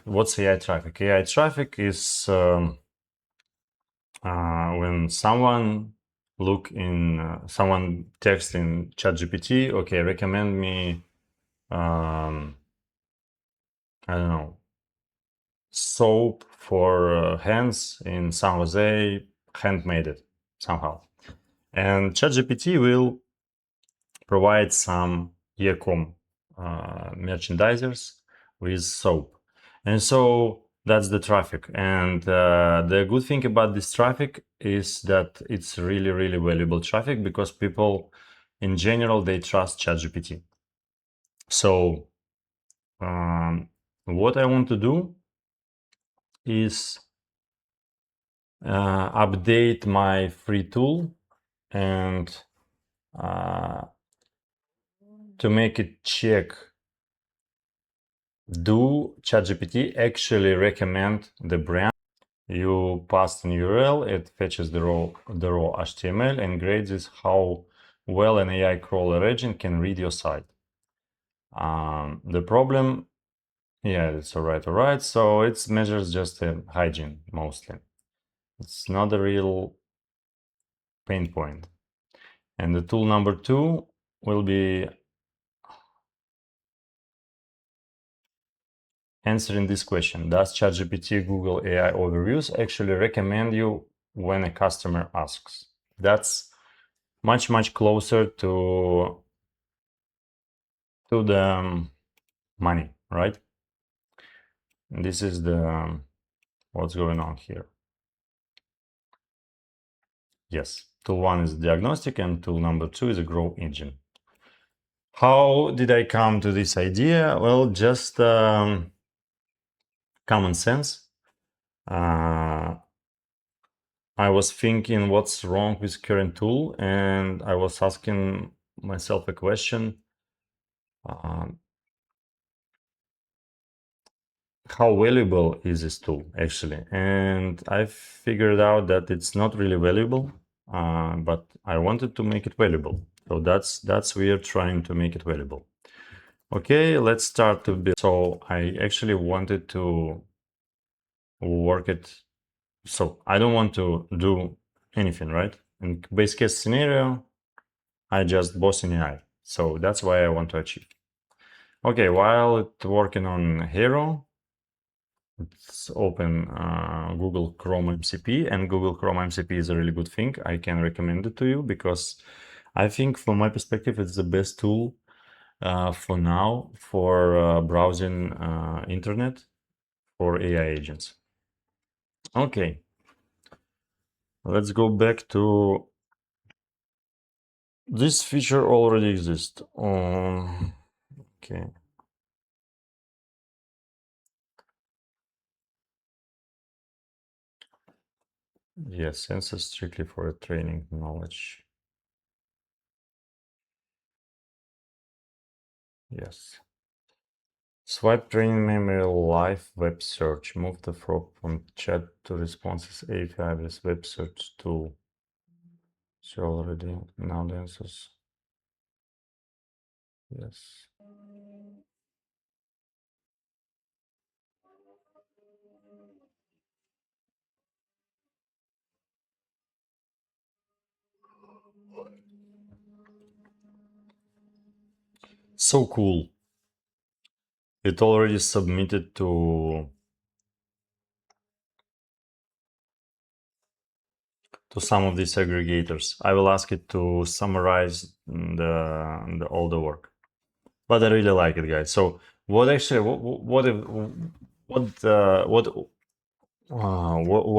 what's AI traffic? AI traffic is when someone someone texts in ChatGPT, okay, recommend me, I don't know, soap for hands in San Jose, handmade it somehow. And ChatGPT will provide some e-com merchandisers with soap. And so that's the traffic. And the good thing about this traffic is that it's really, really valuable traffic because people in general, they trust ChatGPT. So what I want to do is update my free tool and to make it check, do ChatGPT actually recommend the brand? You pass an URL, it fetches the raw HTML and grades is how well an AI crawler engine can read your site. The problem, yeah, it's all right. So it measures just hygiene mostly. It's not a real pain point. And the tool number 2 will be answering this question. Does ChatGPT Google AI overviews actually recommend you when a customer asks? That's much closer to the money, right? And this is the what's going on here. Yes, tool 1 is diagnostic and tool number 2 is a grow engine. How did I come to this idea? Well, just common sense. I was thinking what's wrong with current tool, and I was asking myself a question. How valuable is this tool actually? And I figured out that it's not really valuable, but I wanted to make it valuable. So that's we are trying to make it valuable. Okay, let's start to build. So I actually wanted to work it. So I don't want to do anything, right? In base case scenario, I just boss in AI. So that's why I want to achieve. Okay, while it's working on Hero, let's open Google Chrome MCP, and Google Chrome MCP is a really good thing. I can recommend it to you because I think from my perspective, it's the best tool for now for browsing internet for AI agents. Okay, let's go back to this feature already exists. Okay. Yes, census strictly for training knowledge. Yes. Swipe training memory live web search. Move the frog from chat to responses API with web search tool. So already now the answers. Yes. So cool. It already submitted to some of these aggregators. I will ask it to summarize all the work. But I really like it, guys. So what actually what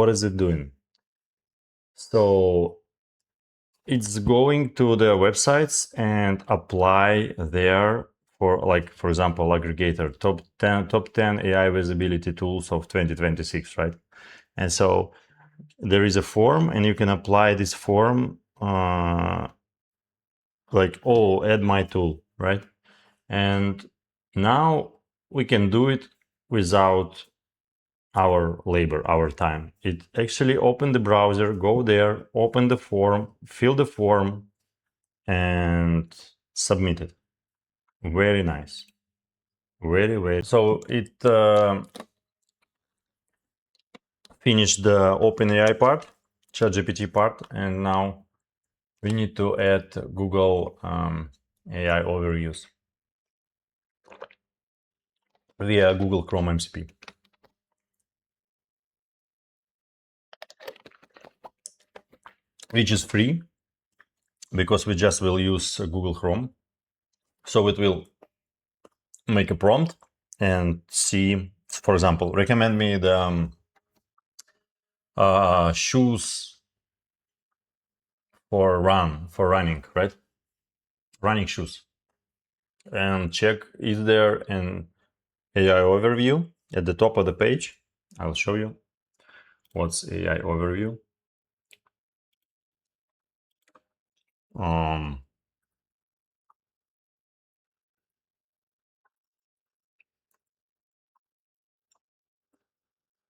is it doing? So it's going to the websites and apply there for, like, for example, aggregator top 10 AI visibility tools of 2026, right? And so there is a form and you can apply this form like, oh, add my tool, right? And now we can do it without our labor, our time. It actually open the browser, go there, open the form, fill the form, and submit it. Very nice. Very. So it finished the OpenAI part, ChatGPT part, and now we need to add Google AI overviews via Google Chrome MCP. Which is free because we just will use Google Chrome. So it will make a prompt and see, for example, recommend me the shoes for running, right? Running shoes. And check, is there an AI overview at the top of the page? I'll show you what's AI overview.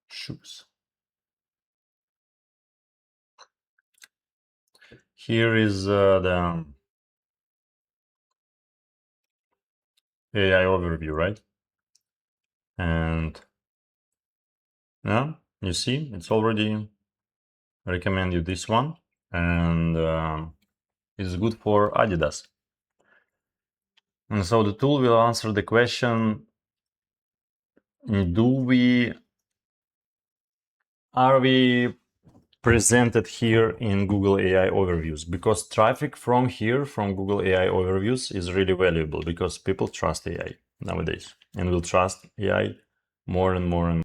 Shoes. Here is the AI overview, right? And yeah, you see, it's already recommend you this one, and it's good for Adidas. And so the tool will answer the question: are we presented here in Google AI overviews? Because traffic from here, from Google AI overviews, is really valuable because people trust AI nowadays and will trust AI more and more. And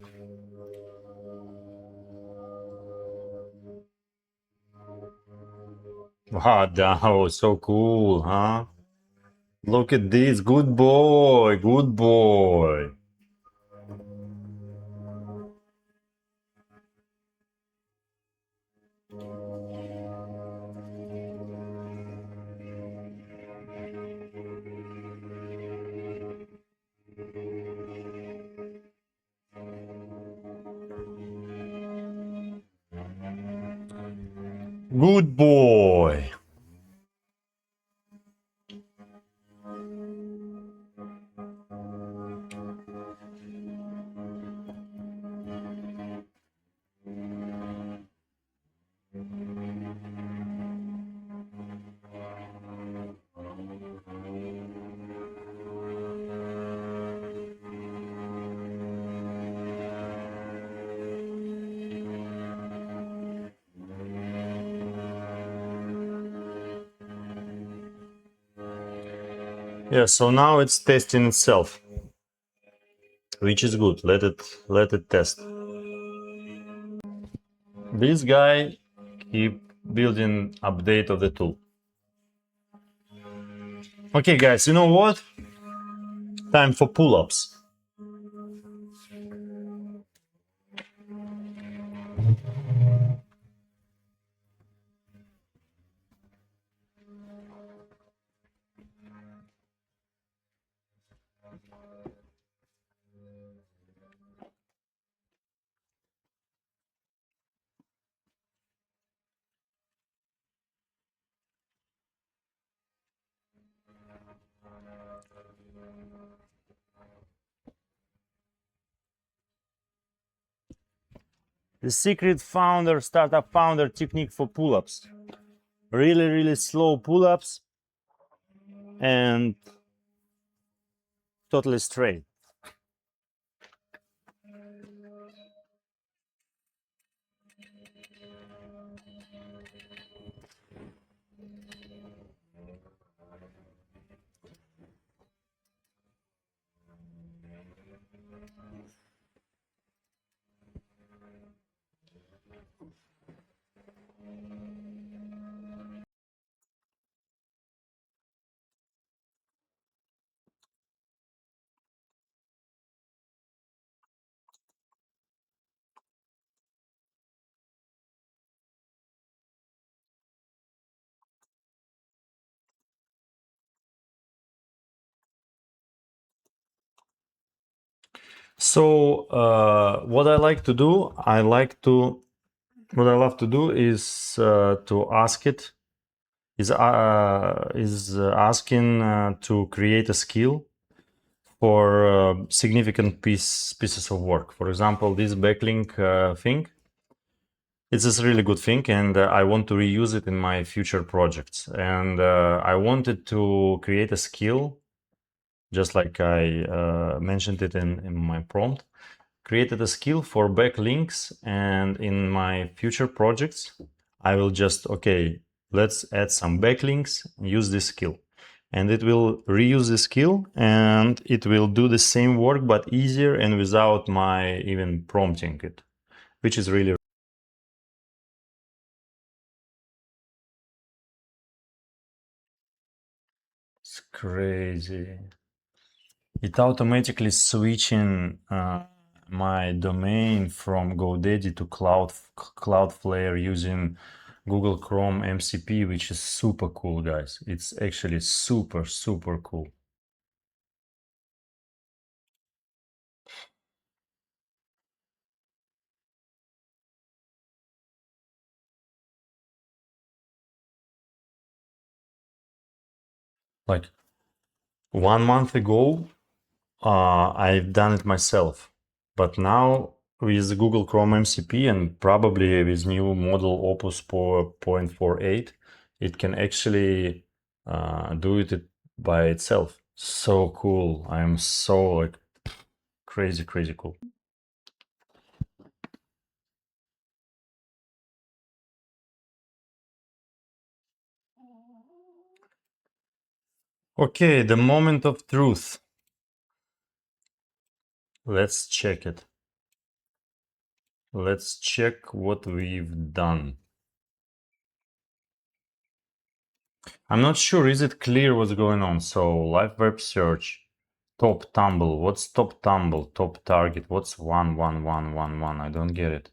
wow, that was so cool, huh? Look at this, good boy, good boy. Good boy. Yeah, so now it's testing itself, which is good. Let it test. This guy keep building update of the tool. Okay, guys, you know what? Time for pull-ups. The secret startup founder technique for pull-ups. Really, really slow pull-ups and totally straight. So what I like to do, what I love to do is to ask it, is asking to create a skill for significant pieces of work. For example, this backlink thing, It's a really good thing, and I want to reuse it in my future projects. And I wanted to create a skill, just like I mentioned it in my prompt, created a skill for backlinks, and in my future projects, I will just, okay, let's add some backlinks, use this skill. And it will reuse the skill, and it will do the same work, but easier and without my even prompting it, which is really it's crazy. It automatically switching my domain from GoDaddy to Cloudflare using Google Chrome MCP, which is super cool, guys. It's actually super, super cool. Like 1 month ago, I've done it myself, but now with Google Chrome MCP and probably with new model Opus 4.48, it can actually do it by itself. So cool. I'm so like crazy, crazy cool. Okay, the moment of truth. Let's check it. Let's check what we've done. I'm not sure, is it clear what's going on? So live web search, top tumble. What's top tumble? Top target. What's 11111? I don't get it.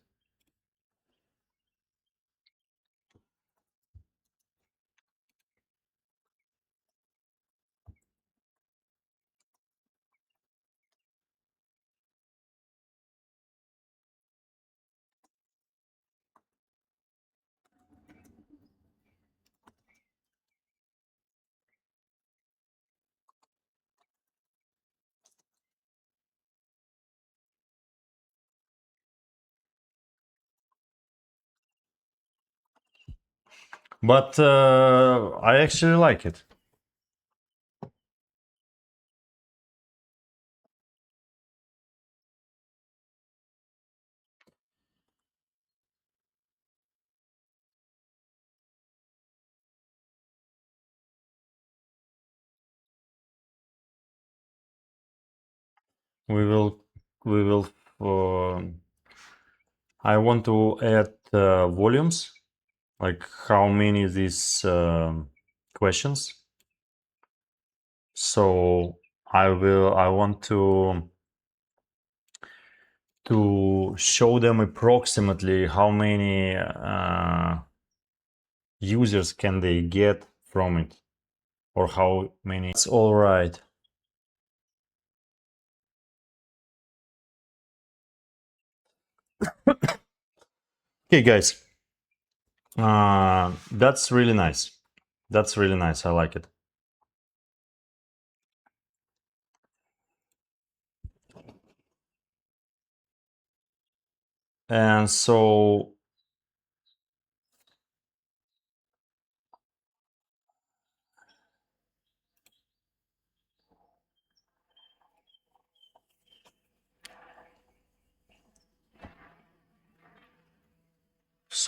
But I actually like it. We will, we will, uh, I want to add volumes, like how many these questions. So I want to show them approximately how many users can they get from it, or how many. It's all right. Okay, guys, that's really nice. That's really nice. I like it. And so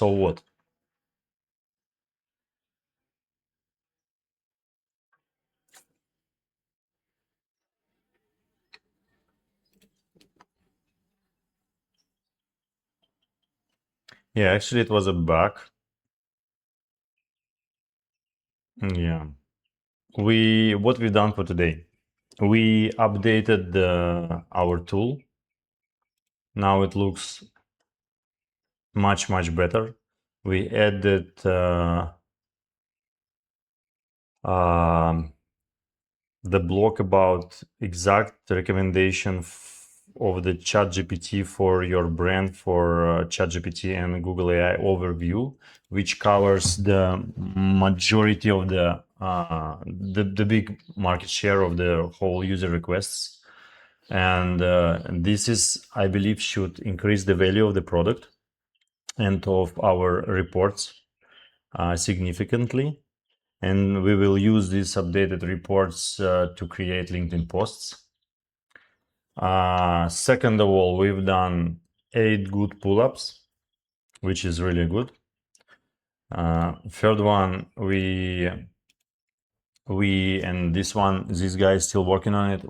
what? Yeah, actually, it was a bug. Yeah. What we've done for today, we updated our tool. Now it looks much better. We added um, the block about exact recommendation of the ChatGPT for your brand for ChatGPT and Google AI overview, which covers the majority of the big market share of the whole user requests. And this is, I believe, should increase the value of the product. and of our reports significantly. And we will use these updated reports to create LinkedIn posts. Second of all, we've done 8 good pull-ups, which is really good. Third one, and this guy is still working on it.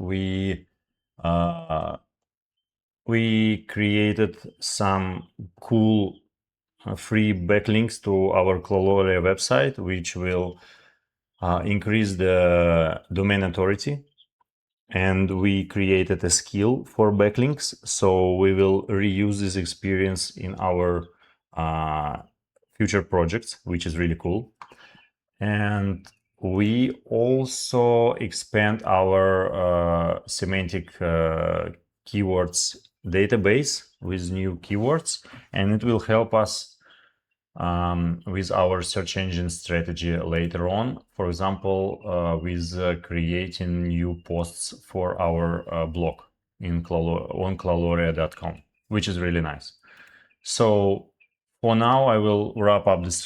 We created some cool free backlinks to our Crawloria website, which will increase the domain authority. And we created a skill for backlinks, so we will reuse this experience in our future projects, which is really cool. And we also expand our semantic keywords database with new keywords, and it will help us with our search engine strategy later on. For example, with creating new posts for our blog on crawloria.com, which is really nice. So for now, I will wrap up this